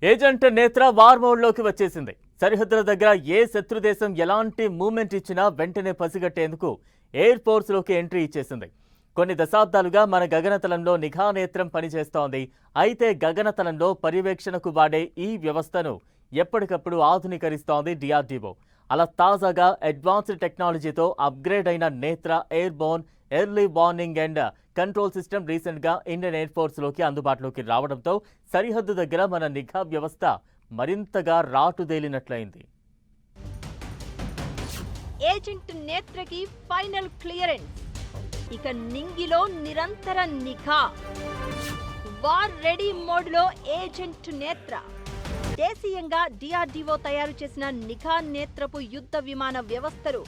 Agent నేత్ర war మోడ్లోకి వచ్చేసింది. సరిహద్దుల దగ్గర ఏ శత్రు దేశం ఎలాంటి మూవ్మెంట్ ఇచ్చినా వెంటనే పసిగట్టేందుకు ఎయిర్ ఫోర్స్లోకి ఎంట్రీ ఇచ్చేసింది. కొన్ని దశాబ్దాలుగా మన గగనతలంలో నిఘా నేత్రం పనిచేస్తోంది. అయితే గగనతలంలో పర్యవేక్షణకు వాడే ఈ వ్యవస్థను ఎప్పటికప్పుడు ఆధునీకరిస్తోంది DRDO. అలా తాజాగా అడ్వాన్స్డ్ టెక్నాలజీతో అప్గ్రేడ్ అయిన Netra air Born early warning and control system రీసెంట్గా ఇండియన్ ఎయిర్ ఫోర్స్లోకి అందుబాటులోకి రావడంతో సరిహద్దు దగ్గర మన నిఘా వ్యవస్థ మరింతగా రాటుదేలినట్లయింది. ఏజెంట్ నేత్రకి ఫైనల్ క్లియరెన్స్. ఇక నింగిలో నిరంతర నిఘా. వార్ రెడీ మోడ్లో ఏజెంట్ నేత్ర. దేశీయంగా DRDO తయారు చేసిన నిఘా నేత్రపు యుద్ధ విమాన వ్యవస్థలు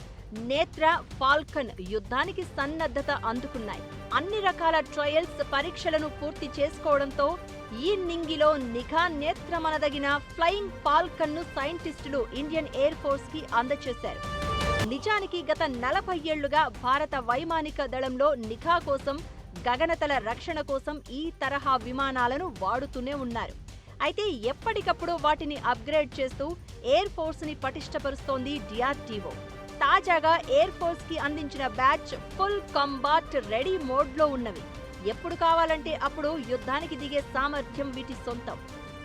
నేత్ర, ఫాల్కన్ యుద్ధానికి సన్నద్ధత అందుకున్నాయి. అన్ని రకాల ట్రయల్స్, పరీక్షలను పూర్తి చేసుకోవడంతో ఈ నింగిలో నిఘా నేత్రమనదగిన ఫ్లయింగ్ ఫాల్కన్ ను సైంటిస్టులు ఇండియన్ ఎయిర్ ఫోర్స్ కి అందజేశారు. నిజానికి గత 40 ఏళ్లుగా భారత వైమానిక దళంలో నిఘా కోసం, గగనతల రక్షణ కోసం ఈ తరహా విమానాలను వాడుతూనే ఉన్నారు. అయితే ఎప్పటికప్పుడు వాటిని అప్గ్రేడ్ చేస్తూ ఎయిర్ ఫోర్స్ ని పటిష్టపరుస్తోంది DRDO. తాజాగా ఎయిర్ ఫోర్స్ కి అందించిన బ్యాచ్ ఫుల్ కాంబాట్ రెడీ మోడ్లో ఉన్నవి. ఎప్పుడు కావాలంటే అప్పుడు యుద్ధానికి దిగే సామర్థ్యం వీటి సొంతం.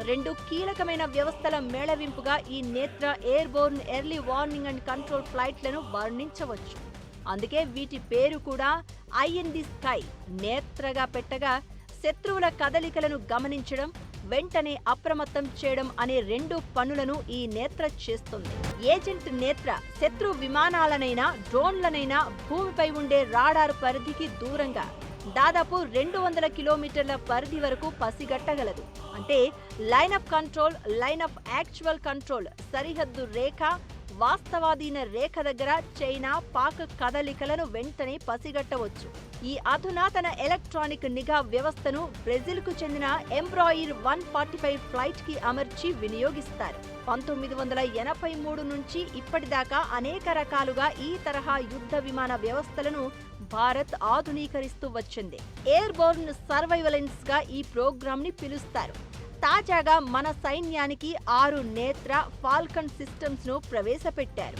2 కీలకమైన వ్యవస్థల మేళవింపుగా ఈ Netra air Born early warning and control ఫ్లైట్లను వర్ణించవచ్చు. అందుకే వీటి పేరు కూడా ఐ ఇన్ ది స్కై నేత్రగా పెట్టగా, శత్రువుల కదలికలను గమనించడం, వెంటనే అప్రమత్తం చేయడం అనే 2 పనులను ఈ నేత్ర చేస్తుంది. ఏజెంట్ నేత్ర శత్రు విమానాలనైనా, డ్రోన్లనైనా భూమిపై ఉండే రాడార్ పరిధికి దూరంగా దాదాపు 200 కిలోమీటర్ల పరిధి వరకు పసిగట్టగలదు. అంటే line of control, line of actual control, సరిహద్దు రేఖ, వాస్తవాధీన రేఖ దగ్గర చైనా, పాక్ కదలికలను వెంటనే పసిగట్టవచ్చు. ఈ అధునాతన ఎలక్ట్రానిక్ నిఘా వ్యవస్థను బ్రెజిల్కు చెందిన ఎంబ్రాయిర్ 145 ఫ్లైట్ కి అమర్చి వినియోగిస్తారు. 1983 నుంచి ఇప్పటిదాకా అనేక రకాలుగా ఈ తరహా యుద్ధ విమాన వ్యవస్థలను భారత్ ఆధునీకరిస్తూ వచ్చింది. ఎయిర్ బోర్న్ సర్వైవలెన్స్ గా ఈ ప్రోగ్రామ్ ని పిలుస్తారు. తాజాగా మన సైన్యానికి 6 నేత్ర, ఫాల్కన్ సిస్టమ్స్ ను ప్రవేశపెట్టారు.